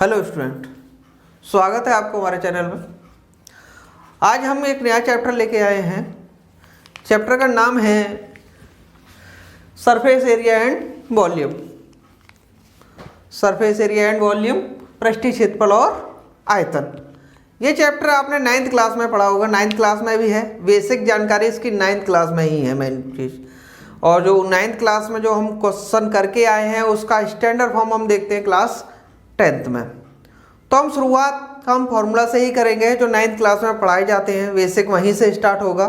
Hello student, स्वागत है आपको हमारे चैनल में। आज हम एक नया चैप्टर लेके आए हैं। चैप्टर का नाम है surface area and volume. Surface area and volume, पृष्ठीय क्षेत्रफल और आयतन। ये चैप्टर आपने 9th क्लास में पढ़ा होगा, 9th क्लास में भी है। बेसिक जानकारी इसकी 9th क्लास में ही है मेन चीज़। और जो 9th क्लास में जो हम क्वेश्चन करके आए हैं उसका स्टैंडर्ड फॉर्म हम देखते हैं क्लास 10th में। तो हम शुरुआत हम फॉर्मूला से ही करेंगे जो 9th क्लास में पढ़ाए जाते हैं, बेसिक वहीं से स्टार्ट होगा।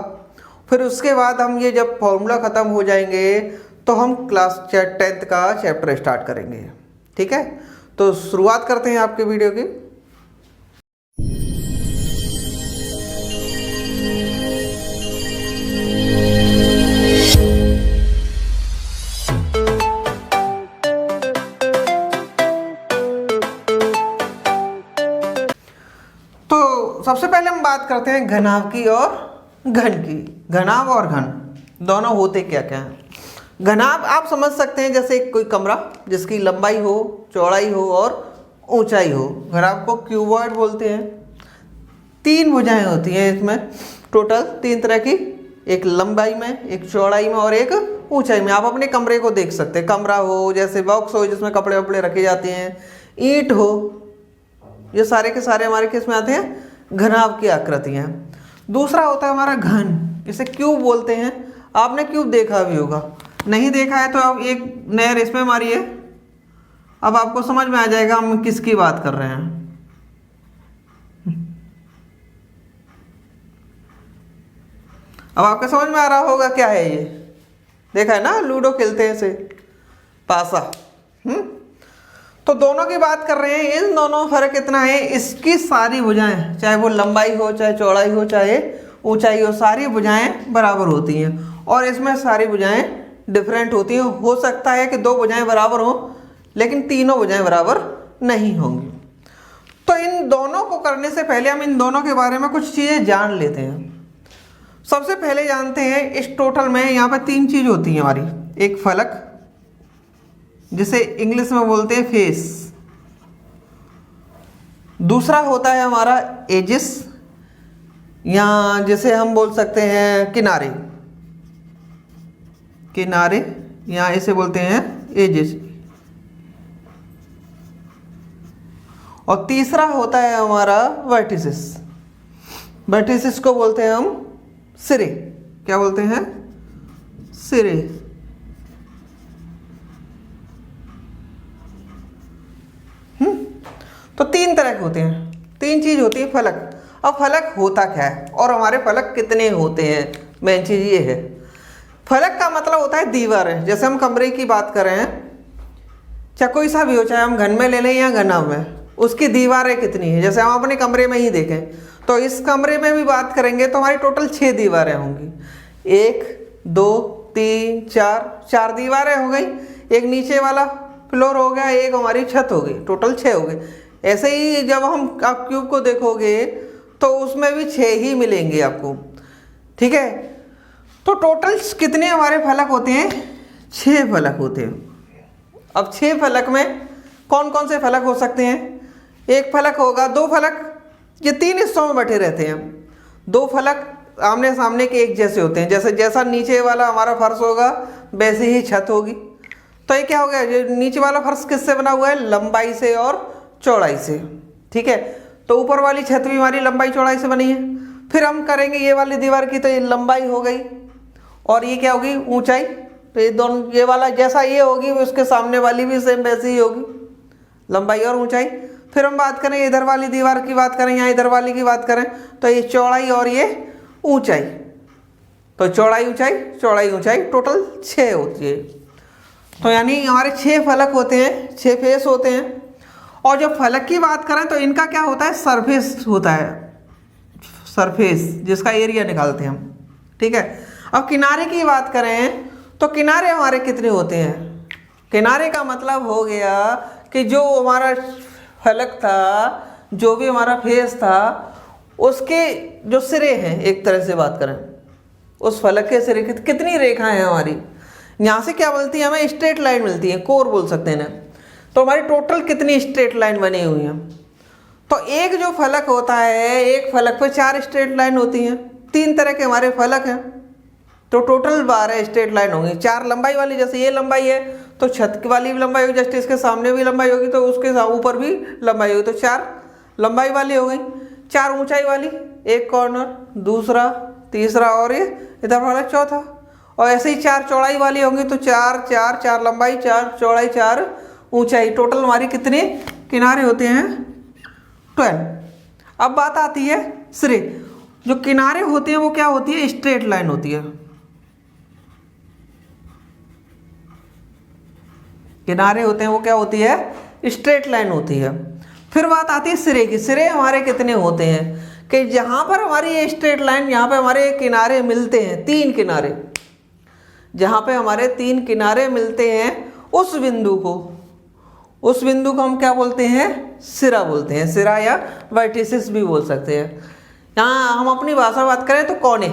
फिर उसके बाद हम ये जब फॉर्मूला ख़त्म हो जाएंगे तो हम क्लास 10th का चैप्टर स्टार्ट करेंगे। ठीक है, तो शुरुआत करते हैं आपके वीडियो की। सबसे पहले हम बात करते हैं घनाभ की और घन की। घनाभ और घन दोनों होते क्या क्या हैं। घनाभ आप समझ सकते हैं जैसे कोई कमरा जिसकी लंबाई हो, चौड़ाई हो और ऊंचाई हो। घनाभ को क्यूबॉइड बोलते हैं। 3 भुजाएं होती हैं इसमें, टोटल 3 तरह की, एक लंबाई में, एक चौड़ाई में और एक ऊंचाई में। आप अपने कमरे को देख सकते हैं। कमरा हो जैसे बॉक्स हो जिसमें कपड़े वपड़े रखे जाते हैं, ईंट हो, ये सारे के सारे हमारे किस में आते हैं, घनाभ की आकृतियाँ। दूसरा होता है हमारा घन, इसे क्यूब बोलते हैं। आपने क्यूब देखा भी होगा, नहीं देखा है तो आप एक नए रेस में मारिए, अब आपको समझ में आ जाएगा हम किसकी बात कर रहे हैं। अब आपको समझ में आ रहा होगा क्या है ये। देखा है ना, लूडो खेलते हैं इसे, पासा। तो दोनों की बात कर रहे हैं। इन दोनों फर्क इतना है, इसकी सारी भुजाएं, चाहे वो लंबाई हो, चाहे चौड़ाई हो, चाहे ऊंचाई हो, सारी भुजाएं बराबर होती हैं। और इसमें सारी भुजाएं डिफरेंट होती हैं। हो सकता है कि 2 भुजाएं बराबर हों लेकिन तीनों भुजाएं बराबर नहीं होंगी। तो इन दोनों को करने से पहले हम इन दोनों के बारे में कुछ चीज़ें जान लेते हैं। सबसे पहले जानते हैं इस टोटल में यहाँ पर 3 चीज़ होती हैं हमारी। एक फलक जिसे इंग्लिश में बोलते हैं फेस। दूसरा होता है हमारा एजिस, या जिसे हम बोल सकते हैं किनारे। किनारे या इसे बोलते हैं एजिस। और तीसरा होता है हमारा वर्टिसिस। वर्टिसिस को बोलते हैं हम सिरे। क्या बोलते हैं? सिरे। तो 3 तरह के होते हैं, 3 चीज़ होती है फलक। अब फलक होता क्या है और हमारे फलक कितने होते हैं, मेन चीज़ ये है। फलक का मतलब होता है दीवारें। जैसे हम कमरे की बात कर रहे हैं, चाहे कोई सा भी हो, चाहे हम घन में ले लें या घनाभ में, उसकी दीवारें कितनी है। जैसे हम अपने कमरे में ही देखें तो इस कमरे में भी बात करेंगे तो हमारी टोटल 6 दीवारें होंगी। 1 2 3 4 दीवारें हो गई। एक नीचे वाला फ्लोर हो गया, एक हमारी छत हो गई, टोटल 6 हो गए। ऐसे ही जब हम आप क्यूब को देखोगे तो उसमें भी 6 ही मिलेंगे आपको। ठीक है, तो टोटल कितने हमारे फलक होते हैं? 6 फलक होते हैं। अब 6 फलक में कौन कौन से फलक हो सकते हैं? एक फलक होगा, 2 फलक, ये 3 हिस्सों में बटे रहते हैं। 2 फलक आमने सामने के एक जैसे होते हैं। जैसे जैसा नीचे वाला हमारा फर्श होगा वैसे ही छत होगी। तो ये क्या हो गया, ये नीचे वाला फर्श किससे बना हुआ है? लंबाई से और चौड़ाई से। ठीक है, तो ऊपर वाली छत भी हमारी लंबाई चौड़ाई से बनी है। फिर हम करेंगे ये वाली दीवार की, तो ये लंबाई हो गई और ये क्या होगी? ऊंचाई। तो ये दोनों, ये वाला जैसा ये होगी उसके सामने वाली भी सेम वैसी ही होगी, लंबाई और ऊंचाई। फिर हम बात करें इधर वाली दीवार की बात करें या इधर वाली की बात करें तो ये चौड़ाई और ये ऊंचाई। तो चौड़ाई ऊंचाई, चौड़ाई ऊंचाई, टोटल 6 होती है। तो यानी हमारे 6 फलक होते हैं, 6 फेस होते हैं। और जब फलक की बात करें तो इनका क्या होता है? सरफेस होता है, सरफेस जिसका एरिया निकालते हैं हम। ठीक है, अब किनारे की बात करें तो किनारे हमारे कितने होते हैं? किनारे का मतलब हो गया कि जो हमारा फलक था, जो भी हमारा फेस था, उसके जो सिरे हैं, एक तरह से बात करें उस फलक के सिरे कितनी रेखाएं हैं हमारी। यहाँ से क्या मिलती है हमें? स्ट्रेट लाइन मिलती है, कोर बोल सकते हैं ना। तो हमारी टोटल कितनी स्ट्रेट लाइन बनी हुई है? तो एक जो फलक होता है, एक फलक पे 4 स्ट्रेट लाइन होती हैं। 3 तरह के हमारे फलक हैं, तो टोटल 12 स्ट्रेट लाइन होंगी। 4 लंबाई वाली, जैसे ये लंबाई है तो छत वाली भी लंबाई होगी, जस्ट इसके सामने भी लंबाई होगी तो उसके ऊपर भी लंबाई होगी, तो 4 लंबाई वाली हो गई। 4 ऊंचाई वाली, एक कॉर्नर, दूसरा, तीसरा और ये इधर वाला चौथा। और ऐसे ही 4 चौड़ाई वाली होंगी, तो 4 4 4 लंबाई, 4 चौड़ाई, 4 ऊंचाई। टोटल हमारी कितने किनारे होते हैं? 12। अब बात आती है सिरे। जो किनारे होते हैं वो क्या होती है? स्ट्रेट लाइन होती है। किनारे होते हैं वो क्या होती है? स्ट्रेट लाइन होती है। फिर बात आती है सिरे की। सिरे हमारे कितने होते हैं कि जहां पर हमारी ये स्ट्रेट लाइन, यहाँ पे हमारे किनारे मिलते हैं, 3 किनारे, जहां पे हमारे 3 किनारे मिलते हैं, उस बिंदु को हम क्या बोलते हैं? सिरा बोलते हैं। सिरा या वर्टिसिस भी बोल सकते हैं। यहाँ हम अपनी भाषा बात करें तो कोने,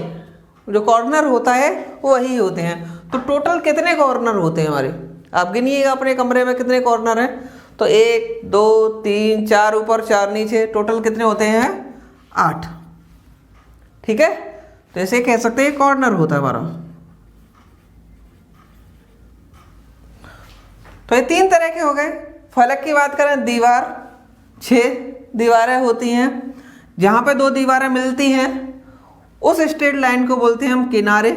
जो कॉर्नर होता है वही होते हैं। तो टोटल कितने कॉर्नर होते हैं हमारे? आप गिनिएगा अपने कमरे में कितने कॉर्नर हैं। तो 1 2 3 4 ऊपर, 4 नीचे, टोटल कितने होते हैं? 8। ठीक है, तो ऐसे कह सकते हैं कॉर्नर होता है हमारा। तो ये 3 तरह के हो गए। फलक की बात करें, दीवार, 6 दीवारें होती हैं। जहाँ पे 2 दीवारें मिलती हैं उस स्ट्रेट लाइन को बोलते हैं हम किनारे,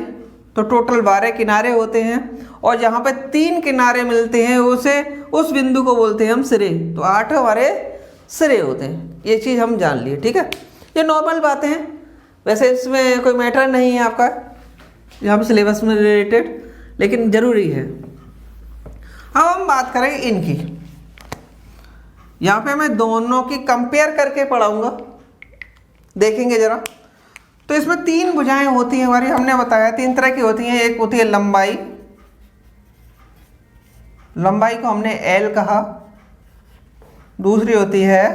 तो टोटल 12 किनारे होते हैं। और जहाँ पे 3 किनारे मिलते हैं उस बिंदु को बोलते हैं हम सिरे, तो 8 हमारे सिरे होते हैं। ये चीज़ हम जान लिए, ठीक है। ये नॉर्मल बातें हैं, वैसे इसमें कोई मैटर नहीं है आपका यहाँ पे सिलेबस में रिलेटेड, लेकिन ज़रूरी है। अब हम बात करें इनकी। यहाँ पे मैं दोनों की कंपेयर करके पढ़ाऊंगा, देखेंगे जरा। तो इसमें 3 भुजाएं होती हैं हमारी, हमने बताया 3 तरह की होती हैं। एक होती है लंबाई, लंबाई को हमने L कहा। दूसरी होती है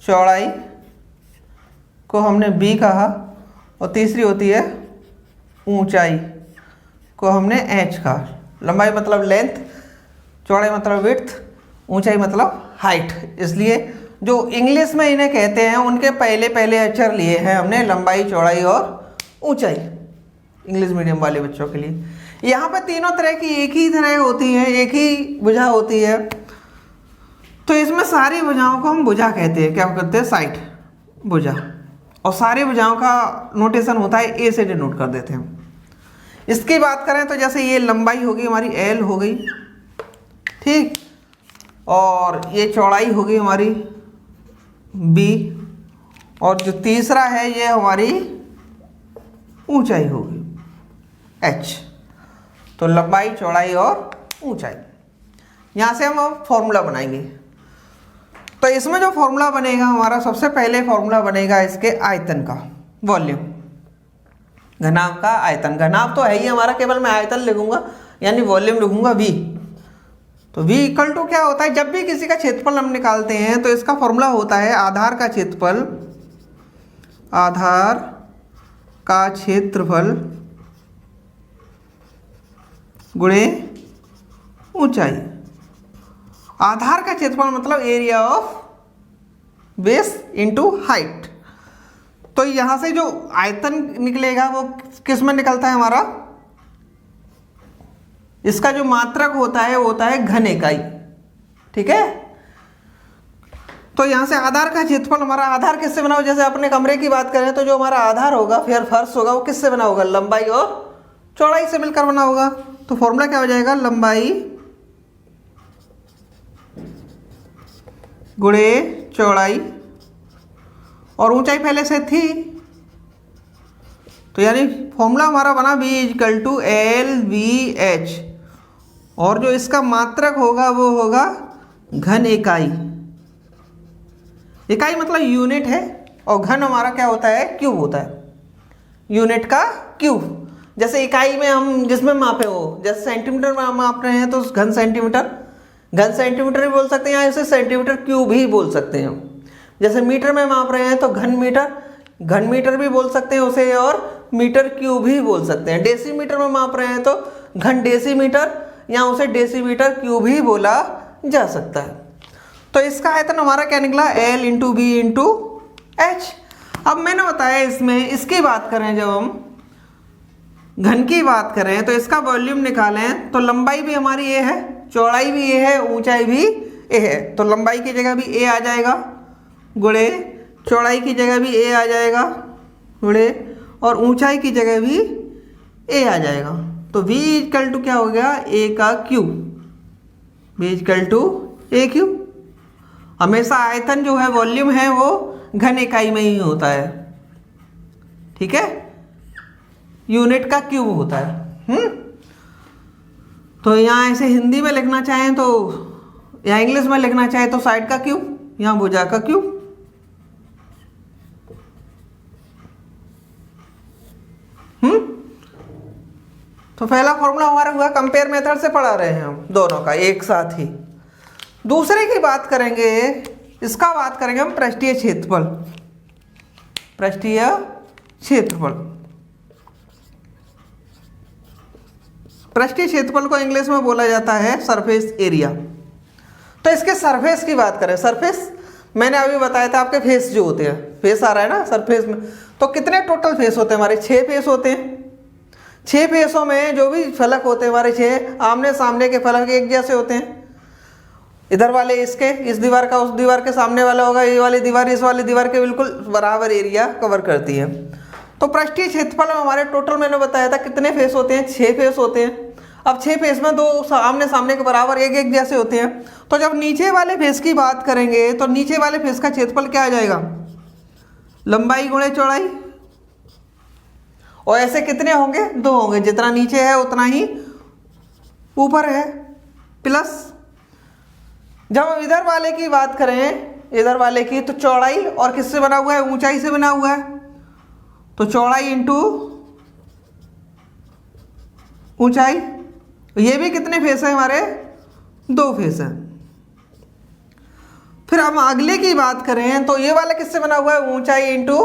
चौड़ाई को हमने B कहा। और तीसरी होती है ऊंचाई को हमने H कहा। लंबाई मतलब लेंथ, चौड़ाई मतलब विड्थ, ऊंचाई मतलब हाइट। इसलिए जो इंग्लिश में इन्हें कहते हैं उनके पहले पहले अक्षर लिए हैं हमने, लंबाई, चौड़ाई और ऊंचाई, इंग्लिश मीडियम वाले बच्चों के लिए। यहाँ पे तीनों तरह की एक ही तरह होती है, एक ही भुजा होती है। तो इसमें सारी भुजाओं को हम भुजा कहते हैं। क्या कहते हैं? साइड भुजा। और सारी भुजाओं का नोटेशन होता है ए से डिनोट कर देते हैं हम। इसकी बात करें तो जैसे ये लंबाई होगी हमारी L हो गई, ठीक, और ये चौड़ाई होगी हमारी B, और जो तीसरा है ये हमारी ऊंचाई होगी H। तो लंबाई, चौड़ाई और ऊंचाई। यहाँ से हम अब फॉर्मूला बनाएंगे। तो इसमें जो फॉर्मूला बनेगा हमारा, सबसे पहले फॉर्मूला बनेगा इसके आयतन का, वॉल्यूम, घनाभ का आयतन। घनाभ तो है ही हमारा, केवल मैं आयतन लिखूंगा यानी वॉल्यूम लिखूंगा V। तो V इक्वल टू क्या होता है? जब भी किसी का क्षेत्रफल हम निकालते हैं तो इसका फॉर्मूला होता है आधार का क्षेत्रफल, आधार का क्षेत्रफल गुणे ऊंचाई। आधार का क्षेत्रफल मतलब area of base into height. तो यहाँ से जो आयतन निकलेगा वो किस में निकलता है हमारा? इसका जो मात्रक होता है वो होता है घन इकाई, ठीक है। तो यहाँ से आधार का क्षेत्रफल, हमारा आधार किससे बना होगा? जैसे अपने कमरे की बात करें तो जो हमारा आधार होगा, फिर फर्श होगा, वो किससे बना होगा? लंबाई और चौड़ाई से मिलकर बना होगा। तो फॉर्मूला क्या हो जाएगा? लंबाई गुणे चौड़ाई, और ऊंचाई पहले से थी, तो यानी फॉर्मूला हमारा बना V इक्वल टू LVH, और जो इसका मात्रक होगा वो होगा घन इकाई। इकाई मतलब यूनिट है, और घन हमारा क्या होता है? क्यूब होता है, यूनिट का क्यूब। जैसे इकाई में हम जिसमें मापे हो, जैसे सेंटीमीटर में हम माप रहे हैं तो घन सेंटीमीटर, घन सेंटीमीटर भी बोल सकते हैं, या इसे सेंटीमीटर क्यूब ही बोल सकते हैं। जैसे मीटर में माप रहे हैं तो घन मीटर भी बोल सकते हैं उसे, और मीटर क्यूब ही बोल सकते हैं। डेसीमीटर में माप रहे हैं तो घन डेसीमीटर, या उसे डेसीमीटर क्यूब ही बोला जा सकता है। तो इसका आयतन हमारा क्या निकला, L into b into h. अब मैंने बताया इसमें इसकी बात करें, जब हम घन की बात करें तो इसका वॉल्यूम निकालें तो लंबाई भी हमारी ए है, चौड़ाई भी ए है, ऊंचाई भी ए है। तो लंबाई की जगह भी ए आ जाएगा गुणे चौड़ाई की जगह भी ए आ जाएगा गुणे और ऊंचाई की जगह भी ए आ जाएगा। तो v इक्वल टू क्या हो गया, ए का cube, v equal to a cube. हमेशा आयतन जो है वॉल्यूम है वो घन इकाई में ही होता है, ठीक है, यूनिट का क्यूब होता है। तो यहाँ ऐसे हिंदी में लिखना चाहें तो या इंग्लिश में लिखना चाहे तो साइड का क्यूब, यहाँ भुजा का क्यूब। तो पहला फॉर्मूला हमारा हुआ, कंपेयर मेथड से पढ़ा रहे हैं हम दोनों का एक साथ ही। दूसरे की बात करेंगे, इसका बात करेंगे हम पृष्ठीय क्षेत्रफल। पृष्ठीय क्षेत्रफल, पृष्ठीय क्षेत्रफल को इंग्लिश में बोला जाता है सरफेस एरिया। तो इसके सरफेस की बात करें, सरफेस मैंने अभी बताया था आपके फेस जो होते हैं, फेस आ रहा है ना सरफेस में, तो कितने टोटल फेस होते हैं हमारे, 6 फेस होते हैं। 6 फेसों में जो भी फलक होते हैं हमारे 6 आमने सामने के फलक एक जैसे होते हैं। इधर वाले इसके, इस दीवार का उस दीवार के सामने वाला होगा, ये वाली दीवार इस वाली दीवार के बिल्कुल बराबर एरिया कवर करती है। तो पृष्ठीय क्षेत्रफल में हमारे टोटल मैंने बताया था कितने फेस होते हैं, 6 फेस होते हैं। अब 6 फेस में 2 आमने सामने के बराबर एक एक जैसे होते हैं। तो जब नीचे वाले फेस की बात करेंगे तो नीचे वाले फेस का क्षेत्रफल क्या आ जाएगा, लंबाई गुणे चौड़ाई। और ऐसे कितने होंगे, 2 होंगे, जितना नीचे है उतना ही ऊपर है, प्लस जब हम इधर वाले की बात करें, इधर वाले की, तो चौड़ाई और किससे बना हुआ है, ऊंचाई से बना हुआ है। तो चौड़ाई इंटू ऊंचाई, ये भी कितने फेस है हमारे, 2 फेस है। फिर हम अगले की बात करें तो ये वाला किससे बना हुआ है, ऊंचाई इंटू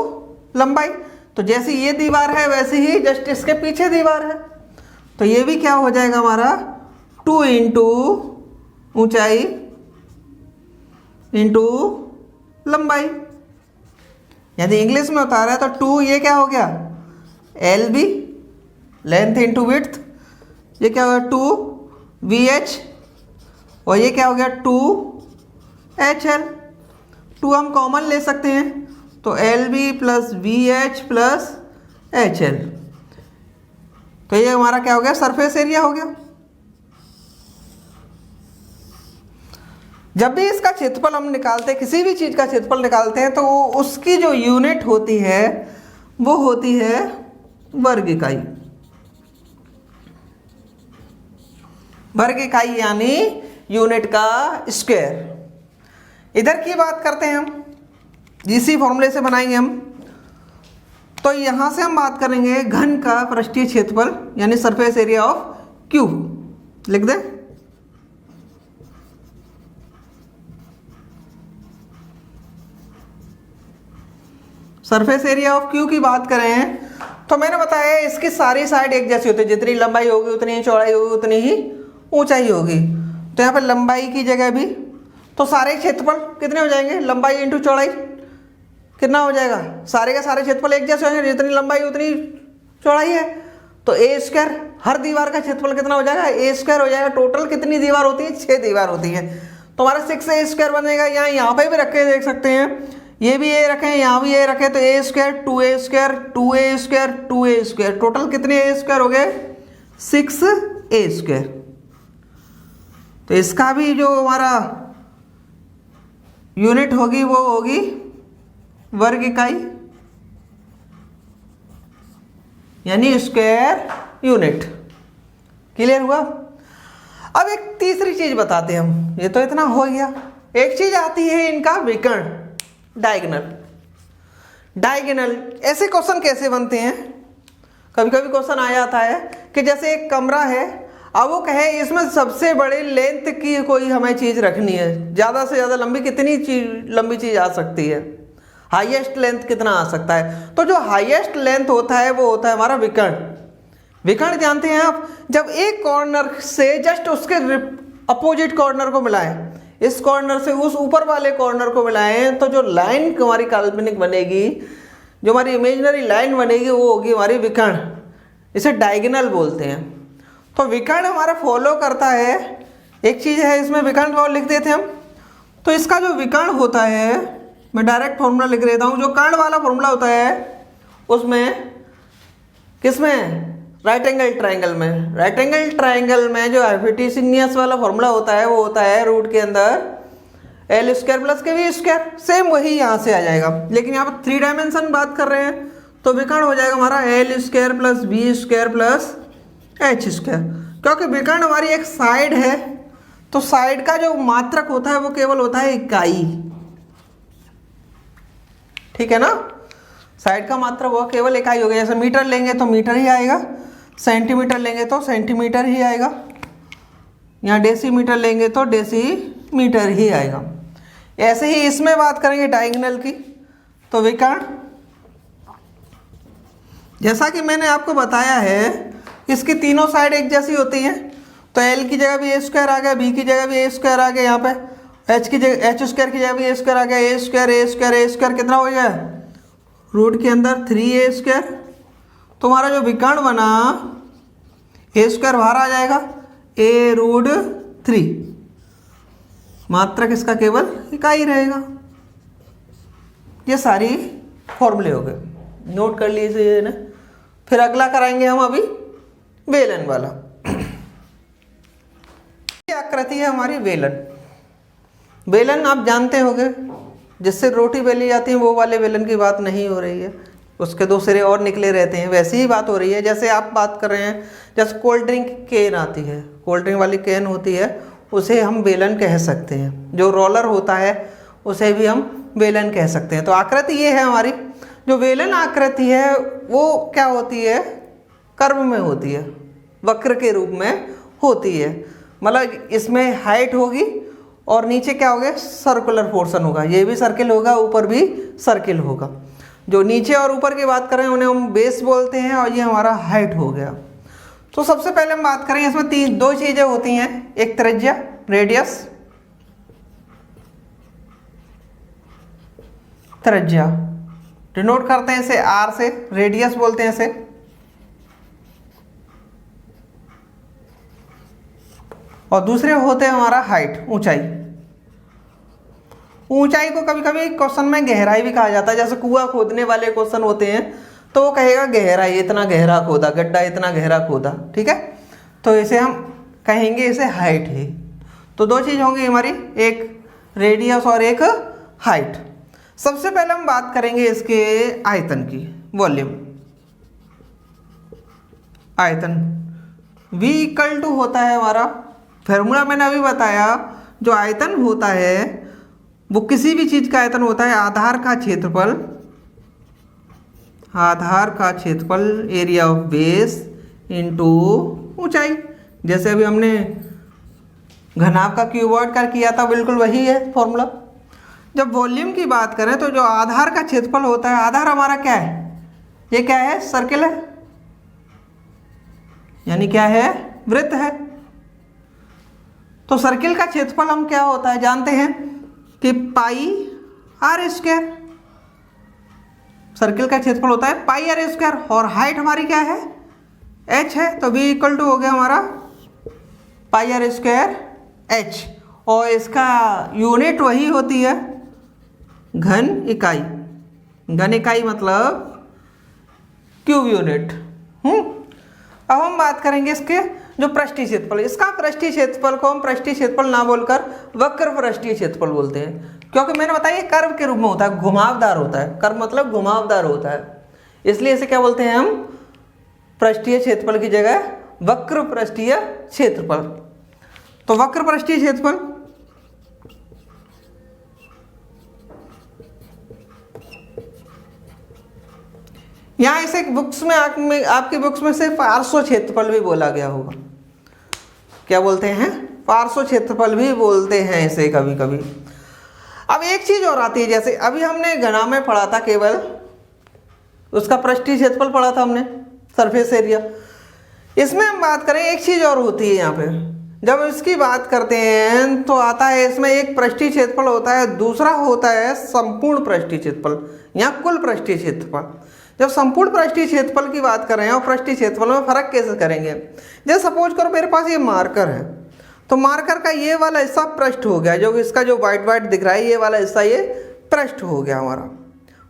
लंबाई। तो जैसे ये दीवार है वैसे ही जस्ट इसके पीछे दीवार है, तो ये भी क्या हो जाएगा हमारा 2 इंटू ऊंचाई इंटू लंबाई। यदि इंग्लिश में बता रहा है तो 2 ये क्या हो गया, l b length into width, ये क्या हो गया 2 वी एच, और ये क्या हो गया 2 एच एल। 2 हम कॉमन ले सकते हैं, तो l b plus v h plus h l. तो ये हमारा क्या हो गया, सरफेस एरिया हो गया। जब भी इसका क्षेत्रफल हम निकालते हैं, किसी भी चीज़ का क्षेत्रफल निकालते हैं, तो उसकी जो यूनिट होती है वो होती है वर्ग इकाई। वर्ग इकाई यानी यूनिट का स्क्वायर। इधर की बात करते हैं हम, इसी फॉर्मूले से बनाएंगे हम। तो यहां से हम बात करेंगे घन का पृष्ठीय क्षेत्रफल यानी सरफेस एरिया ऑफ क्यूब। लिख दें, सरफेस एरिया ऑफ क्यू की बात करें तो मैंने बताया इसकी सारी साइड एक जैसी होती है, जितनी लंबाई होगी उतनी ही चौड़ाई होगी उतनी ही ऊंचाई होगी। तो यहाँ पर लंबाई की जगह भी, तो सारे क्षेत्रफल कितने हो जाएंगे, लंबाई इंटू चौड़ाई कितना हो जाएगा, सारे के सारे क्षेत्रफल एक जैसे होंगे, जितनी लंबाई उतनी चौड़ाई है। तो ए स्क्वायर, हर दीवार का क्षेत्रफल कितना हो जाएगा, ए स्क्वायर हो जाएगा। टोटल कितनी दीवार होती है, 6 दीवार होती है, तो हमारा 6 ए स्क्वायर बनेगा। यहाँ पे भी रख के देख सकते हैं, ये भी ए रखें, यहाँ भी ए रखें, तो A square 2a square 2a square 2a square, total कितने ए स्क्वायर हो गए, 6a स्क्वायर। तो इसका भी जो हमारा यूनिट होगी वो होगी वर्ग इकाई यानी स्क्वायर यूनिट। क्लियर हुआ। अब एक तीसरी चीज बताते हैं हम, ये तो इतना हो गया। एक चीज आती है इनका विकर्ण, डायगोनल। डायगोनल ऐसे क्वेश्चन कैसे बनते हैं, कभी कभी क्वेश्चन आ जाता है कि जैसे एक कमरा है, अब वो कहे इसमें सबसे बड़े लेंथ की कोई हमें चीज़ रखनी है, ज़्यादा से ज़्यादा लंबी कितनी लंबी चीज़ आ सकती है, हाईएस्ट लेंथ कितना आ सकता है। तो जो हाईएस्ट लेंथ होता है वो होता है हमारा विकर्ण। विकर्ण जानते हैं आप, जब एक कॉर्नर से जस्ट उसके अपोजिट कॉर्नर को मिलाएं, इस कॉर्नर से उस ऊपर वाले कॉर्नर को मिलाएं तो जो लाइन हमारी काल्पनिक बनेगी, जो हमारी इमेजिनरी लाइन बनेगी, वो होगी हमारी विकर्ण। इसे डायगोनल बोलते हैं। तो विकर्ण हमारा फॉलो करता है, एक चीज़ है इसमें विकर्ण और लिख देते हम। तो इसका जो विकर्ण होता है, मैं डायरेक्ट फॉर्मूला लिख देता हूँ। जो कर्ण वाला फॉर्मूला होता है उसमें, किसमें, राइट एंगल ट्राइंगल में। राइट एंगल ट्राइंगल में जो हाइपोटेन्यूस वाला फॉर्मूला होता है वो होता है रूट के अंदर एल स्क्वायर प्लस के वी स्क्वायर। सेम वही यहाँ से आ जाएगा, लेकिन यहाँ पर 3 डायमेंशन बात कर रहे हैं तो विकर्ण हो जाएगा हमारा l square plus b square plus h square. क्योंकि विकर्ण हमारी एक साइड है, तो साइड का जो मात्रक होता है वो केवल होता है इकाई। ठीक है ना, साइड का मात्रक वो केवल इकाई हो गया। जैसे मीटर लेंगे तो मीटर ही आएगा, सेंटीमीटर लेंगे तो सेंटीमीटर ही आएगा, यहाँ डेसीमीटर लेंगे तो डेसीमीटर ही आएगा। ऐसे ही इसमें बात करेंगे डायगोनल की, तो विकर्ण, जैसा कि मैंने आपको बताया है, इसकी तीनों साइड एक जैसी होती हैं। तो एल की जगह भी ए स्क्वायर आ गया, बी की जगह भी ए स्क्वायर आ गया, यहाँ पे एच की जगह एच स्क्वायर की जगह भी ए स्क्वायर आ गया। ए स्क्वायर ए स्क्वायर ए स्क्वायर कितना हो गया, रूट के अंदर 3a स्क्वायर। तो हमारा जो विकर्ण बना, ए स्क्वायर बाहर आ जाएगा, a रूट 3, मात्रक इसका केवल इकाई रहेगा। ये सारी फॉर्मूले हो गए, नोट कर लीजिए ना। फिर अगला कराएंगे हम अभी बेलन वाला। ये आकृति है हमारी बेलन। बेलन आप जानते होंगे, जिससे रोटी बेली जाती है, वो वाले बेलन की बात नहीं हो रही है, उसके 2 सिरे और निकले रहते हैं, वैसी ही बात हो रही है। जैसे आप बात कर रहे हैं, जैसे कोल्ड ड्रिंक कैन आती है, कोल्ड ड्रिंक वाली कैन होती है, उसे हम बेलन कह सकते हैं। जो रोलर होता है उसे भी हम बेलन कह सकते हैं। तो आकृति ये है हमारी। जो बेलन आकृति है वो क्या होती है, कर्व में होती है, वक्र के रूप में होती है। मतलब इसमें हाइट होगी और नीचे क्या होगा, सर्कुलर पोर्शन होगा। ये भी सर्किल होगा, ऊपर भी सर्किल होगा। जो नीचे और ऊपर की बात करें उन्हें हम बेस बोलते हैं, और ये हमारा हाइट हो गया। तो सबसे पहले हम बात करें, इसमें 2 चीज़ें होती हैं, एक त्रिज्या रेडियस, त्रिज्या डिनोट करते हैं इसे आर से, रेडियस बोलते हैं इसे। और दूसरे होते हैं हमारा हाइट, ऊंचाई। ऊंचाई को कभी कभी क्वेश्चन में गहराई भी कहा जाता है। जैसे कुआं खोदने वाले क्वेश्चन होते हैं तो वो कहेगा गहराई इतना गहरा खोदा, गड्ढा इतना गहरा खोदा, ठीक है। तो इसे हम कहेंगे इसे हाइट है। तो 2 चीज़ होंगी हमारी, एक रेडियस और एक हाइट। सबसे पहले हम बात करेंगे इसके आयतन की, वॉल्यूम। आयतन V इक्वल टू होता है हमारा, फॉर्मूला मैंने अभी बताया, जो आयतन होता है वो किसी भी चीज़ का आयतन होता है आधार का क्षेत्रफल, आधार का क्षेत्रफल, एरिया ऑफ बेस इनटू ऊंचाई। जैसे अभी हमने घनाभ का क्यूबॉइड का किया था, बिल्कुल वही है फॉर्मूला। जब वॉल्यूम की बात करें तो जो आधार का क्षेत्रफल होता है, आधार हमारा क्या है, ये क्या है, सर्किल है, यानी क्या है, वृत्त है। तो सर्किल का क्षेत्रफल हम क्या होता है जानते हैं कि पाई आर स्क्वायर। सर्किल का क्षेत्रफल होता है पाई आर स्क्वायर, और हाइट हमारी क्या है, एच है। तो V इक्वल टू हो गया हमारा पाई आर स्क्वायर एच, और इसका यूनिट वही होती है घन इकाई। घन इकाई मतलब क्यूब यूनिट। अब हम बात करेंगे इसके जो पृष्ठीय क्षेत्रफल। इसका पृष्ठीय क्षेत्रफल को हम पृष्ठीय क्षेत्रफल ना बोलकर वक्र पृष्ठीय क्षेत्रफल बोलते हैं, क्योंकि मैंने बताया कर्व के रूप में होता है, घुमावदार होता है। कर्व मतलब घुमावदार होता है, इसलिए इसे क्या बोलते हैं हम, पृष्ठीय क्षेत्रफल की जगह वक्र पृष्ठीय क्षेत्रफल। तो वक्र पृष्ठीय क्षेत्रफल यहाँ इसे बुक्स में आपकी बुक्स में से पार्श्व क्षेत्रफल भी बोला गया होगा। क्या बोलते हैं, पार्श्व क्षेत्रफल भी बोलते हैं इसे कभी कभी। अब एक चीज और आती है, जैसे अभी हमने घना में पढ़ा था, केवल उसका पृष्ठीय क्षेत्रफल पढ़ा था हमने, सरफेस एरिया। इसमें हम बात करें, एक चीज और होती है यहाँ पे, जब इसकी बात करते हैं तो आता है इसमें एक पृष्ठीय क्षेत्रफल होता है, दूसरा होता है संपूर्ण पृष्ठीय क्षेत्रफल या कुल पृष्ठीय क्षेत्रफल। जब संपूर्ण पृष्ठीय क्षेत्रफल की बात कर रहे हैं और पृष्ठीय क्षेत्रफल में फर्क कैसे करेंगे, जैसे सपोज करो मेरे पास ये मार्कर है, तो मार्कर का ये वाला हिस्सा पृष्ठ हो गया, जो इसका जो वाइट वाइट दिख रहा है ये वाला हिस्सा ये पृष्ठ हो गया, हमारा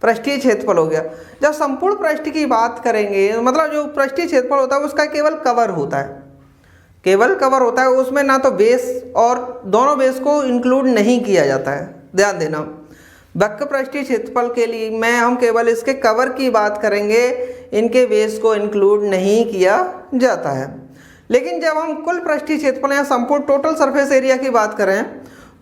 पृष्ठीय क्षेत्रफल हो गया। जब संपूर्ण पृष्ठ की बात करेंगे मतलब जो पृष्ठीय क्षेत्रफल होता है उसका केवल कवर होता है, केवल कवर होता है, उसमें ना तो बेस और दोनों बेस को इंक्लूड नहीं किया जाता है। ध्यान देना, वक्र पृष्ठीय क्षेत्रफल के लिए मैं हम केवल इसके कवर की बात करेंगे, इनके बेस को इंक्लूड नहीं किया जाता है। लेकिन जब हम कुल पृष्ठीय क्षेत्रफल या संपूर्ण टोटल सरफेस एरिया की बात करें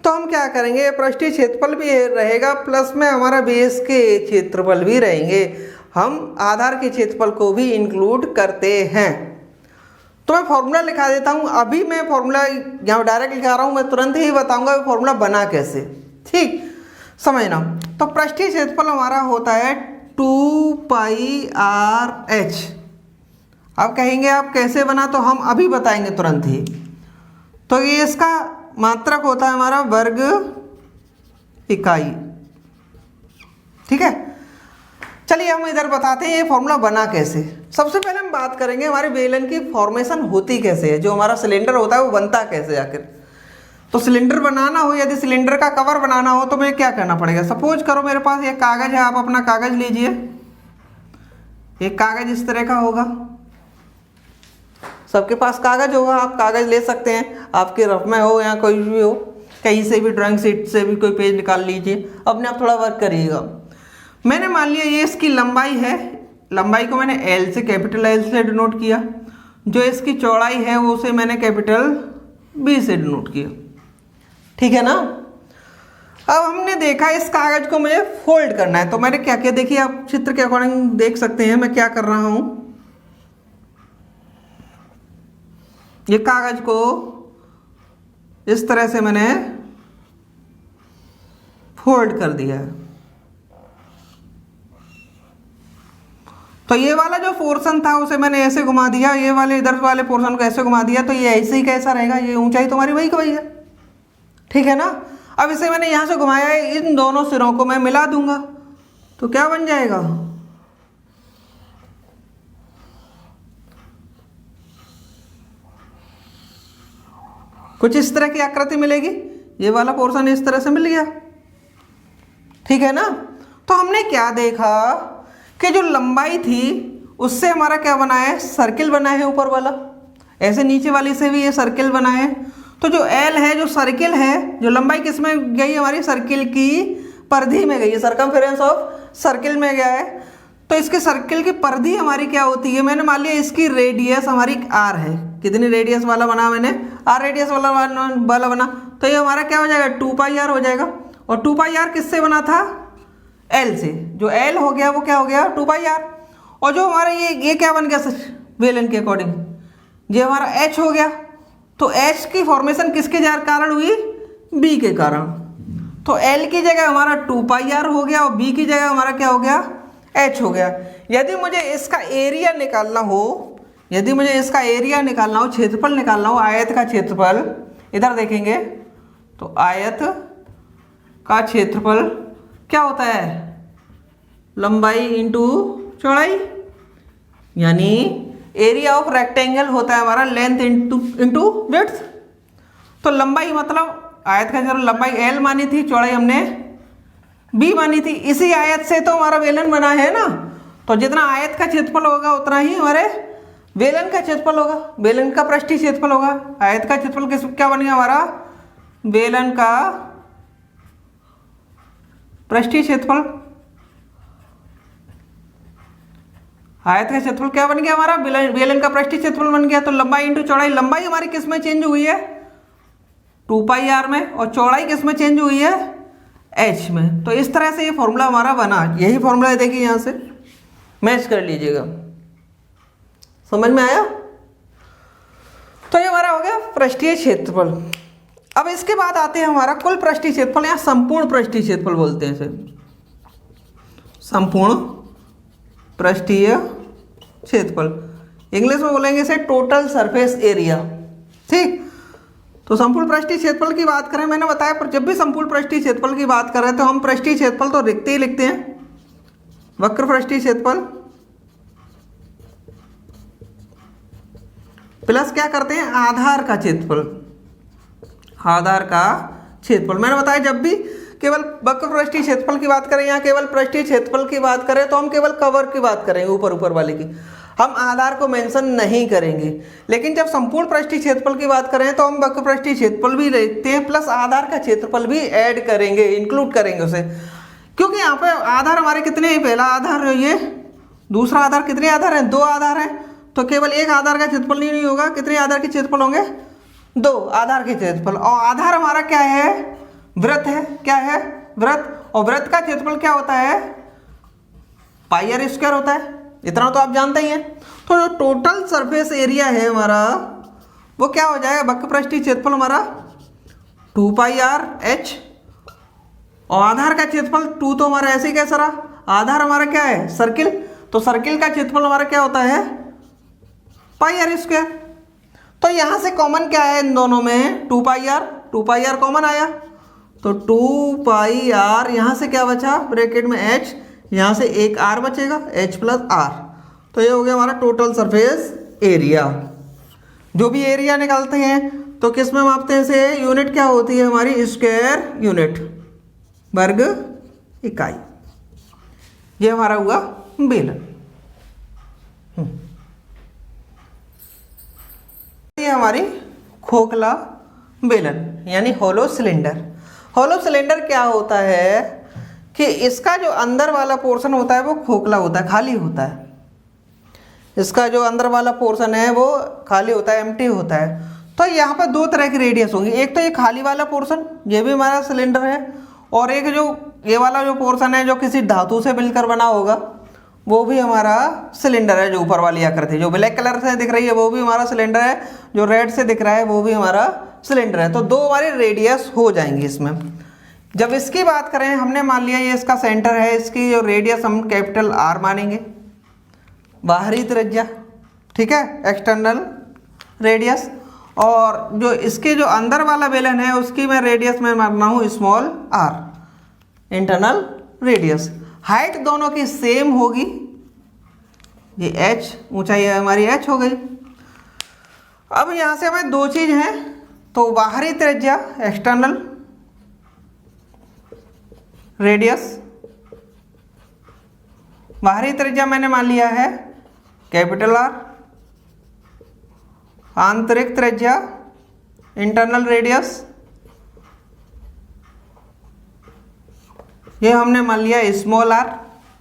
तो हम क्या करेंगे, पृष्ठीय क्षेत्रफल भी रहेगा प्लस में हमारा बेस के क्षेत्रफल भी रहेंगे, हम आधार के क्षेत्रफल को भी इंक्लूड करते हैं। तो मैं फॉर्मूला लिखा देता हूँ, अभी मैं फॉर्मूला यहाँ डायरेक्ट लिखा रहा हूँ, मैं तुरंत ही बताऊँगा फॉर्मूला बना कैसे, ठीक समझना। तो पृष्ठीय क्षेत्रफल हमारा होता है 2πr/h। अब कहेंगे आप कैसे बना, तो हम अभी बताएंगे तुरंत ही। तो ये इसका मात्रक होता है हमारा वर्ग इकाई, ठीक है। चलिए हम इधर बताते हैं ये फॉर्मूला बना कैसे। सबसे पहले हम बात करेंगे हमारे बेलन की फॉर्मेशन होती कैसे है, जो हमारा सिलेंडर होता है वो बनता कैसे आखिर। तो सिलेंडर बनाना हो, यदि सिलेंडर का कवर बनाना हो तो मुझे क्या करना पड़ेगा। सपोज करो मेरे पास ये कागज है, आप अपना कागज लीजिए, एक कागज इस तरह का होगा, सबके पास कागज होगा, आप कागज ले सकते हैं, आपके रफ में हो या कोई भी हो, कहीं से भी ड्राइंग शीट से भी कोई पेज निकाल लीजिए, अपने आप थोड़ा वर्क करिएगा। मैंने मान लिया ये इसकी लंबाई है, लंबाई को मैंने एल से कैपिटल एल से डिनोट किया, जो इसकी चौड़ाई है वो उसे मैंने कैपिटल बी से डिनोट किया, ठीक है ना। अब हमने देखा इस कागज को मुझे फोल्ड करना है, तो मैंने क्या किया, देखिए आप चित्र के अकॉर्डिंग देख सकते हैं मैं क्या कर रहा हूं। ये कागज को इस तरह से मैंने फोल्ड कर दिया है। तो ये वाला जो पोर्शन था उसे मैंने ऐसे घुमा दिया, ये वाले इधर वाले पोर्शन को ऐसे घुमा दिया, तो ये ऐसे ही कैसा रहेगा, ये ऊंचाई तुम्हारी वही का वही है, ठीक है ना। अब इसे मैंने यहां से घुमाया है, इन दोनों सिरों को मैं मिला दूंगा तो क्या बन जाएगा, कुछ इस तरह की आकृति मिलेगी। ये वाला पोर्शन इस तरह से मिल गया, ठीक है ना। तो हमने क्या देखा कि जो लंबाई थी उससे हमारा क्या बना है, सर्किल बना है ऊपर वाला, ऐसे नीचे वाली से भी ये सर्किल बना है। तो जो एल है, जो सर्किल है, जो लंबाई किस में गई हमारी, सर्किल की परिधि में गई है, सर्कमफेरेंस ऑफ सर्किल में गया है। तो इसके सर्किल की परिधि हमारी क्या होती है, मैंने मान लिया इसकी रेडियस हमारी आर है, कितनी रेडियस वाला बना मैंने, आर रेडियस वाला बना, तो ये हमारा क्या हो जाएगा 2πr हो जाएगा। और 2πr किससे बना था, एल से, जो एल हो गया वो क्या हो गया 2πr। और जो हमारा ये क्या बन गया बेलन के अकॉर्डिंग, ये हमारा एच हो गया। तो एच की फॉर्मेशन किसके कारण हुई, बी के कारण। तो एल की जगह हमारा 2πr हो गया और बी की जगह हमारा क्या हो गया, एच हो गया। यदि मुझे इसका एरिया निकालना हो, यदि मुझे इसका एरिया निकालना हो, क्षेत्रफल निकालना हो, आयत का क्षेत्रफल, इधर देखेंगे तो आयत का क्षेत्रफल क्या होता है, लंबाई इंटू चौड़ाई, यानी एरिया ऑफ रेक्टेंगल होता है हमारा लेंथ इंटू विड्थ। तो लंबाई मतलब आयत का जो लंबाई एल मानी थी, चौड़ाई हमने बी मानी थी, इसी आयत से तो हमारा बेलन बना है ना। तो जितना आयत का क्षेत्रफल होगा उतना ही हमारे बेलन का क्षेत्रफल होगा, बेलन का पृष्ठीय क्षेत्रफल होगा। आयत का क्षेत्रफल किस क्या बन गया हमारा, बेलन का पृष्ठीय क्षेत्रफल। आयत का क्षेत्रफल क्या बन गया हमारा, बेलन का पृष्ठीय क्षेत्रफल बन गया। तो लंबाई इंटू चौड़ाई, लंबाई हमारी किस में चेंज हुई है 2πr में, और चौड़ाई किस में चेंज हुई है h में। तो इस तरह से ये फॉर्मूला हमारा बना, यही फॉर्मूला है, देखिए यहां से मैच कर लीजिएगा, समझ में आया। तो ये हमारा हो गया पृष्ठीय क्षेत्रफल। अब इसके बाद आते हैं हमारा कुल पृष्ठीय क्षेत्रफल या संपूर्ण पृष्ठीय क्षेत्रफल बोलते हैं इसे, संपूर्ण पृष्ठीय क्षेत्रफल, इंग्लिश में बोलेंगे इसे टोटल सरफेस एरिया, ठीक। तो संपूर्ण पृष्ठीय क्षेत्रफल की बात करें, मैंने बताया पर जब भी संपूर्ण पृष्ठीय क्षेत्रफल की बात करें तो हम पृष्ठीय क्षेत्रफल तो लिखते ही लिखते हैं, वक्र पृष्ठीय क्षेत्रफल प्लस क्या करते हैं, आधार का क्षेत्रफल, आधार का क्षेत्रफल। मैंने बताया जब भी केवल वक्र पृष्ठीय क्षेत्रफल की बात करें या केवल पृष्ठीय क्षेत्रफल की बात करें तो हम केवल कवर की बात करेंगे, ऊपर वाले की, हम आधार को मेंशन नहीं करेंगे। लेकिन जब संपूर्ण पृष्ठीय क्षेत्रफल की बात करें तो हम वक्र पृष्ठीय क्षेत्रफल भी लेते हैं प्लस आधार का क्षेत्रफल भी ऐड करेंगे, इंक्लूड करेंगे उसे, क्योंकि यहाँ पे आधार हमारे कितने हैं, पहला आधार ये, दूसरा आधार, कितने आधार हैं, 2 आधार हैं, तो केवल एक आधार का क्षेत्रफल नहीं होगा, कितने आधार के क्षेत्रफल होंगे, 2 आधार के क्षेत्रफल। और आधार हमारा क्या है, वृत्त है, क्या है, वृत्त, और वृत्त का क्षेत्रफल क्या होता है, पाई आर स्क्वायर होता है, इतना तो आप जानते ही हैं। तो जो टोटल सरफेस एरिया है हमारा वो क्या हो जाएगा, वक्र पृष्ठीय क्षेत्रफल हमारा 2 पाई आर एच, और आधार का क्षेत्रफल 2 तो हमारा ऐसे ही कैसा रहा, आधार हमारा क्या है, सर्किल, तो सर्किल का क्षेत्रफल हमारा क्या होता है, पाई आर स्क्वायर। तो यहां से कॉमन क्या है इन दोनों में, 2 पाई आर कॉमन आया, तो 2 पाई आर, यहां से क्या बचा, ब्रैकेट में h, यहां से एक r बचेगा, h प्लस r, तो ये हो गया हमारा टोटल सरफेस एरिया। जो भी एरिया निकालते हैं तो किस में मापते हैं इसे, यूनिट क्या होती है हमारी, स्क्वायर यूनिट, वर्ग इकाई। ये हमारा हुआ बेलन। ये हमारी खोखला बेलन यानी होलो सिलेंडर। होलो सिलेंडर क्या होता है कि इसका जो अंदर वाला पोर्शन होता है वो खोखला होता है, खाली होता है, इसका जो अंदर वाला पोर्शन है वो खाली होता है, एम्प्टी होता है। तो यहाँ पर 2 तरह की रेडियस होंगी, एक तो ये खाली वाला पोर्शन, ये भी हमारा सिलेंडर है, और एक जो ये वाला जो पोर्शन है जो किसी धातु से मिलकर बना होगा वो भी हमारा सिलेंडर है। जो ऊपर वाली आकृति जो ब्लैक कलर से दिख रही है वो भी हमारा सिलेंडर है, जो रेड से दिख रहा है वो भी हमारा सिलेंडर है। तो 2 हमारी रेडियस हो जाएंगी इसमें। जब इसकी बात करें, हमने मान लिया ये इसका सेंटर है, इसकी जो रेडियस हम कैपिटल R मानेंगे, बाहरी त्रिज्या, ठीक है, एक्सटर्नल रेडियस, और जो इसके जो अंदर वाला बेलन है उसकी मैं रेडियस में मानना हूँ small r, internal radius. Height दोनों की सेम होगी, ये h, ऊंचाई हमारी h हो गई। अब यहाँ से हमें 2 चीज हैं, तो बाहरी त्रिज्या एक्सटर्नल रेडियस, बाहरी त्रिज्या मैंने मान लिया है कैपिटल R, आंतरिक त्रिज्या इंटरनल रेडियस ये हमने मान लिया स्मॉल r,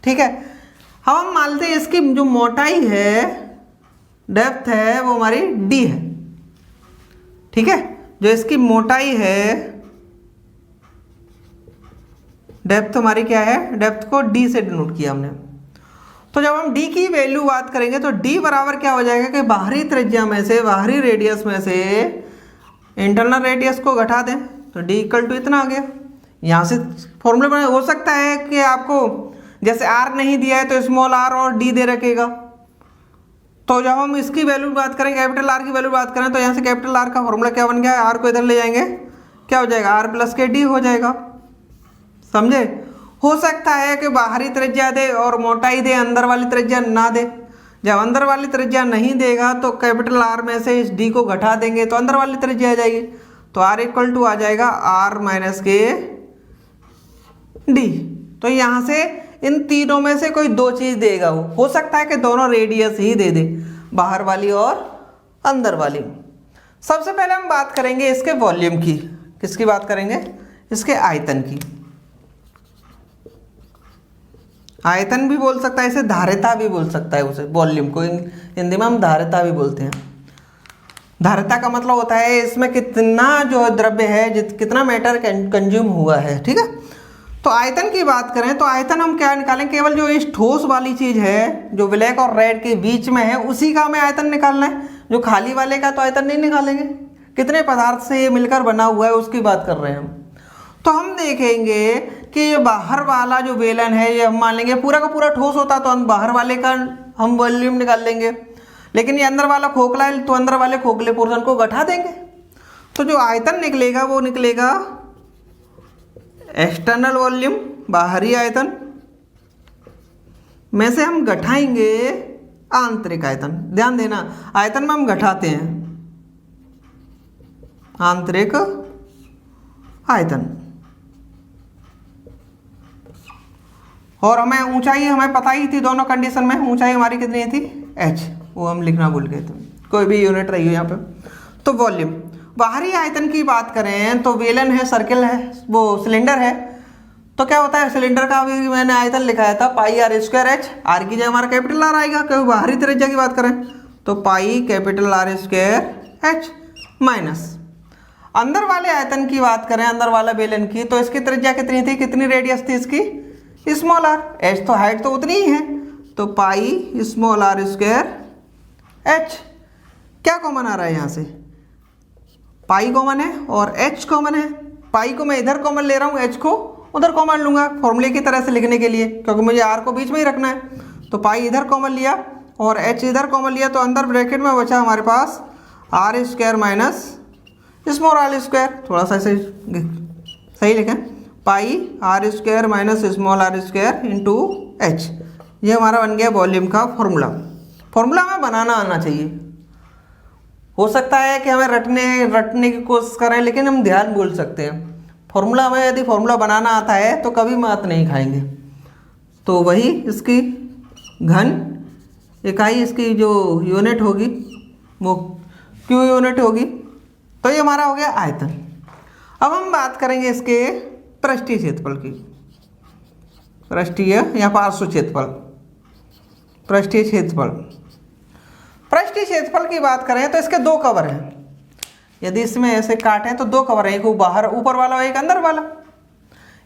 ठीक है। हम मानते हैं इसकी जो मोटाई है, डेप्थ है, वो हमारी d है, ठीक है। जो इसकी मोटाई है, डेप्थ हमारी क्या है, डेप्थ को d से डिनोट किया हमने। तो जब हम d की वैल्यू बात करेंगे तो d बराबर क्या हो जाएगा कि बाहरी त्रिज्या में से, बाहरी रेडियस में से इंटरनल रेडियस को घटा दें तो d इक्वल टू इतना आ गया। यहाँ से फॉर्मूले में हो सकता है कि आपको जैसे r नहीं दिया है तो स्मॉल r और d दे रखेगा, तो जब हम इसकी वैल्यू बात करें, कैपिटल R की वैल्यू बात करें, तो यहाँ से कैपिटल R का फॉर्मूला क्या बन गया, r को इधर ले जाएंगे, क्या हो जाएगा, r प्लस के d हो जाएगा, समझे। हो सकता है कि बाहरी त्रिज्या दे और मोटाई दे, अंदर वाली त्रिज्या ना दे। जब अंदर वाली त्रिज्या नहीं देगा तो कैपिटल R में से इस d को घटा देंगे तो अंदर वाली त्रिज्या आ जाएगी, तो r इक्वल टू आ जाएगा r माइनस के d। तो यहाँ से इन तीनों में से कोई 2 चीज देगा, वो हो सकता है कि दोनों रेडियस ही दे दे, बाहर वाली और अंदर वाली। सबसे पहले हम बात करेंगे इसके वॉल्यूम की। किसकी बात करेंगे, इसके आयतन की। आयतन भी बोल सकता है इसे, धारिता भी बोल सकता है उसे, वॉल्यूम को हिंदी में हम धारिता भी बोलते हैं। धारिता का मतलब होता है इसमें कितना जो द्रव्य है, कितना मैटर कंज्यूम हुआ है, ठीक है। तो आयतन की बात करें तो आयतन हम क्या निकालें, केवल जो इस ठोस वाली चीज है जो ब्लैक और रेड के बीच में है उसी का हमें आयतन निकालना है, जो खाली वाले का तो आयतन नहीं निकालेंगे। कितने पदार्थ से ये मिलकर बना हुआ है उसकी बात कर रहे हैं हम। तो हम देखेंगे कि ये बाहर वाला जो बेलन है ये हम मान लेंगे पूरा का पूरा ठोस होता तो हम बाहर वाले का हम वॉल्यूम निकाल लेंगे, लेकिन ये अंदर वाला खोखला है तो अंदर वाले खोखले पोर्शन को घटा देंगे। तो जो आयतन निकलेगा वो निकलेगा एक्सटर्नल वॉल्यूम, बाहरी आयतन, में से हम घटाएंगे आंतरिक आयतन। ध्यान देना, आयतन में हम घटाते हैं आंतरिक आयतन। और हमें ऊंचाई हमें पता ही थी, दोनों कंडीशन में ऊंचाई हमारी कितनी थी, h, वो हम लिखना भूल गए थे, कोई भी यूनिट रही हो यहाँ पे। तो वॉल्यूम, बाहरी आयतन की बात करें तो बेलन है, सर्किल है, वो सिलेंडर है, तो क्या होता है सिलेंडर का भी मैंने आयतन लिखाया था पाई आर स्क्वायर एच, आर की जगह हमारा कैपिटल आर आएगा, क्योंकि बाहरी त्रिज्या की बात करें तो pi capital R square H minus अंदर वाले आयतन की बात करें, अंदर वाला बेलन की, तो इसकी त्रिज्या कितनी थी, कितनी रेडियस थी इसकी, स्मॉल आर, एच तो हाइट तो उतनी ही है, तो pi small are square h. क्या कॉमन आ रहा है यहाँ से, पाई कॉमन है और एच कॉमन है। पाई को मैं इधर कॉमन ले रहा हूँ, एच को उधर कॉमन लूंगा फॉर्मूले की तरह से लिखने के लिए, क्योंकि मुझे आर को बीच में ही रखना है। तो पाई इधर कॉमन लिया और एच इधर कॉमन लिया, तो अंदर ब्रैकेट में बचा हमारे पास R square minus small are square, थोड़ा सा ऐसे सही लिखें, pi R square minus small are square into H. ये हमारा बन गया वॉल्यूम का फॉर्मूला। फॉर्मूला हमें बनाना आना चाहिए। हो सकता है कि हमें रटने की कोशिश करें, लेकिन हम ध्यान भूल सकते हैं। फॉर्मूला हमें यदि फॉर्मूला बनाना आता है तो कभी मात नहीं खाएंगे। तो वही इसकी घन इकाई, इसकी जो यूनिट होगी वो क्यू यूनिट होगी। तो ये हमारा हो गया आयतन। अब हम बात करेंगे इसके पृष्ठीय क्षेत्रफल की, पृष्ठीय या पार्श्व क्षेत्रफल, पृष्ठीय क्षेत्रफल। पृष्ठीय क्षेत्रफल की बात करें तो इसके दो कवर हैं। यदि इसमें ऐसे काटें तो दो कवर हैं, एक बाहर ऊपर वाला और एक अंदर वाला।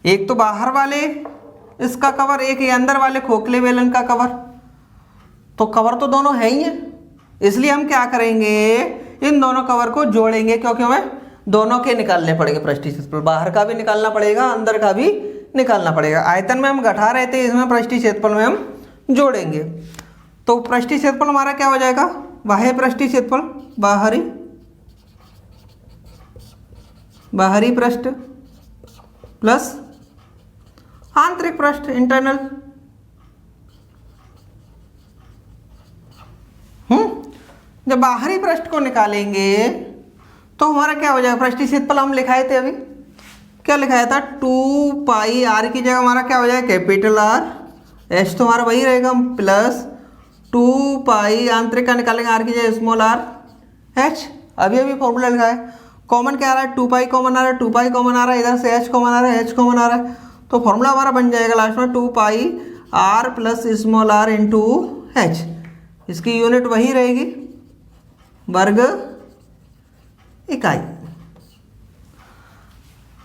एक तो बाहर वाले इसका कवर, एक ये अंदर वाले खोखले बेलन का कवर। तो कवर तो दोनों है ही है, इसलिए हम क्या करेंगे, इन दोनों कवर को जोड़ेंगे, क्योंकि हमें दोनों के निकालने पड़ेंगे पृष्ठीय क्षेत्रफल। बाहर का भी निकालना पड़ेगा, अंदर का भी निकालना पड़ेगा। आयतन में हम घटा रहे थे, इसमें पृष्ठीय क्षेत्रफल में हम जोड़ेंगे। तो पृष्ठीय क्षेत्रफल हमारा क्या हो जाएगा, बाह्य पृष्ठीय क्षेत्रफल, बाहरी पृष्ठ प्लस आंतरिक पृष्ठ, इंटरनल। जब बाहरी पृष्ठ को निकालेंगे तो हमारा क्या हो जाएगा, पृष्ठीय क्षेत्रफल हम लिखाए थे अभी, क्या लिखाया था, 2 पाई आर की जगह हमारा क्या हो जाएगा कैपिटल आर, एच तो हमारा वही रहेगा, प्लस 2 पाई आंतरिक का निकालेंगे आर की जगह स्मॉल आर एच। अभी फॉर्मूला लिखा है, कॉमन क्या आ रहा है, 2 पाई कॉमन आ रहा है, 2 पाई कॉमन आ रहा है, इधर से एच कॉमन आ रहा है, एच कॉमन आ रहा है। तो फॉर्मूला हमारा बन जाएगा लास्ट में 2 pi R plus small R into H. इसकी यूनिट वही रहेगी, वर्ग इकाई।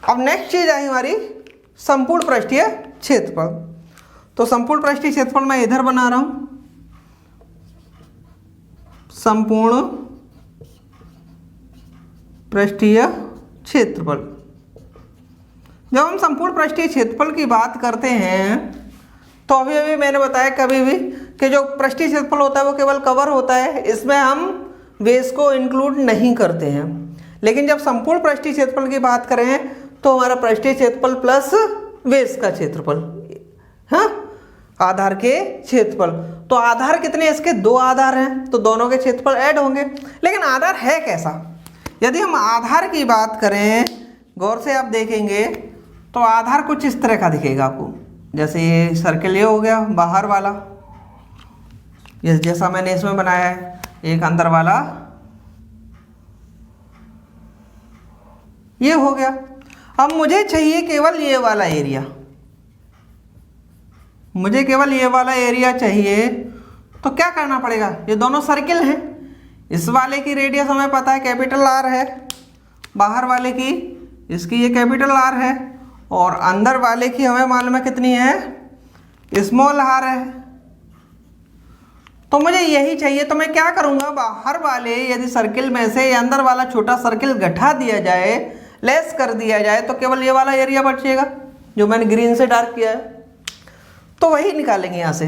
अब नेक्स्ट चीज आई हमारी संपूर्ण पृष्ठीय क्षेत्रफल। तो संपूर्ण पृष्ठीय क्षेत्रफल मैं इधर बना रहा हूं, संपूर्ण पृष्ठीय क्षेत्रफल। जब हम संपूर्ण पृष्ठीय क्षेत्रफल की बात करते हैं तो अभी मैंने बताया कभी भी कि जो पृष्ठीय क्षेत्रफल होता है वो केवल कवर होता है, इसमें हम बेस को इंक्लूड नहीं करते हैं। लेकिन जब संपूर्ण पृष्ठीय क्षेत्रफल की बात करें तो हमारा पृष्ठीय क्षेत्रफल प्लस बेस का क्षेत्रफल, हाँ, आधार के क्षेत्रफल। तो आधार कितने, इसके 2 आधार हैं, तो दोनों के क्षेत्रफल ऐड होंगे। लेकिन आधार है कैसा, यदि हम आधार की बात करें, गौर से आप देखेंगे तो आधार कुछ इस तरह का दिखेगा आपको। जैसे ये सर्किल ये हो गया बाहर वाला, ये जैसा मैंने इसमें बनाया है, एक अंदर वाला ये हो गया। अब मुझे चाहिए केवल ये वाला एरिया, मुझे केवल ये वाला एरिया चाहिए। तो क्या करना पड़ेगा, ये दोनों सर्किल हैं, इस वाले की रेडियस हमें पता है कैपिटल आर है, बाहर वाले की इसकी ये कैपिटल आर है, और अंदर वाले की हमें मालूम है कितनी है, स्मॉल आर है। तो मुझे यही चाहिए। तो मैं क्या करूँगा, बाहर वाले यदि सर्किल में से अंदर वाला छोटा सर्किल घटा दिया जाए, लेस कर दिया जाए, तो केवल ये वाला एरिया बचेगा जो मैंने ग्रीन से डार्क किया है। तो वही निकालेंगे यहाँ से।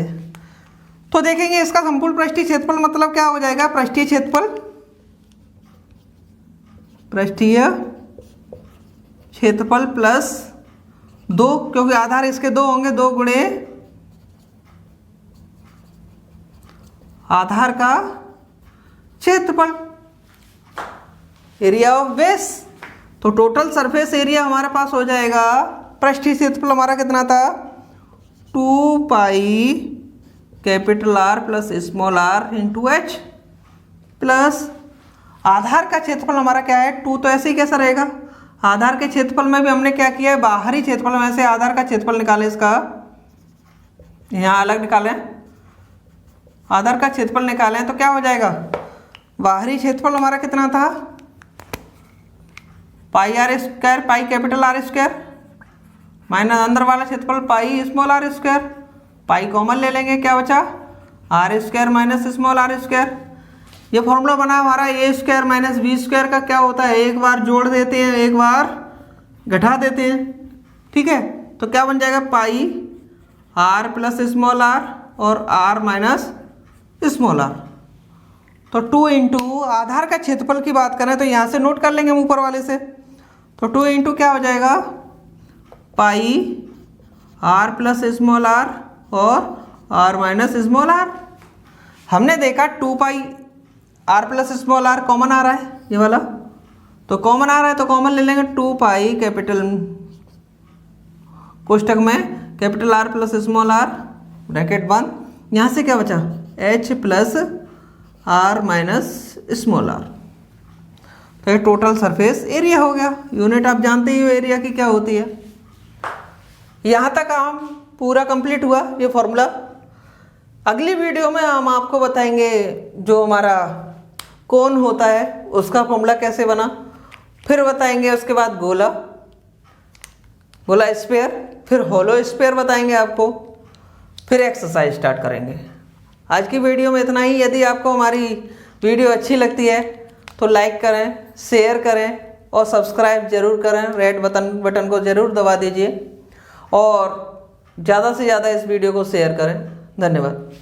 तो देखेंगे इसका संपूर्ण पृष्ठीय क्षेत्रफल मतलब क्या हो जाएगा, पृष्ठीय क्षेत्रफल पृष्ठीय क्षेत्रफल प्लस 2, क्योंकि आधार इसके 2 होंगे, 2 गुणे आधार का क्षेत्रफल, एरिया ऑफ बेस। तो टोटल सरफेस एरिया हमारे पास हो जाएगा, पृष्ठीय क्षेत्रफल हमारा कितना था 2 pi capital R plus small r into H, plus आधार का क्षेत्रफल हमारा क्या है 2, तो ऐसे ही कैसा रहेगा। आधार के क्षेत्रफल में भी हमने क्या किया है, बाहरी क्षेत्रफल में से आधार का क्षेत्रफल निकालें, इसका यहाँ अलग निकालें, आधार का क्षेत्रफल निकालें तो क्या हो जाएगा, बाहरी क्षेत्रफल हमारा कितना था पाई r स्क्वायर, पाई कैपिटल R स्क्वायर, माइनस अंदर वाला क्षेत्रफल pi small r square, pi common ले लेंगे, क्या बचा r square minus small r square. ये फॉर्मूला बना हमारा ए स्क्वायर माइनस बी स्क्वायर का क्या होता है, एक बार जोड़ देते हैं, एक बार घटा देते हैं, ठीक है। तो क्या बन जाएगा pi r plus small r और r माइनस स्मॉल r। तो 2 इंटू आधार का क्षेत्रफल की बात करें तो यहाँ से नोट कर लेंगे हम ऊपर वाले से, तो 2 इंटू क्या हो जाएगा pi r plus small r और r माइनस स्मॉल r। हमने देखा 2 pi r plus small r common आ रहा है, ये वाला तो कॉमन आ रहा है, तो कॉमन ले लेंगे 2 पाई कैपिटल कोष्टक में capital R plus small r bracket बंद, यहाँ से क्या बचा h plus r minus small r। तो ये टोटल सरफेस एरिया हो गया। यूनिट आप जानते ही हो एरिया की क्या होती है। यहाँ तक काम पूरा कंप्लीट हुआ ये फॉर्मूला। अगली वीडियो में हम आपको बताएंगे जो हमारा कोन होता है उसका फॉर्मूला कैसे बना, फिर बताएंगे उसके बाद गोला, गोला स्फीयर, फिर होलो स्फीयर बताएंगे आपको, फिर एक्सरसाइज स्टार्ट करेंगे। आज की वीडियो में इतना ही। यदि आपको हमारी वीडियो अच्छी लगती है तो लाइक करें, शेयर करें और सब्सक्राइब जरूर करें, रेड बटन को ज़रूर दबा दीजिए और ज़्यादा से ज़्यादा इस वीडियो को शेयर करें। धन्यवाद।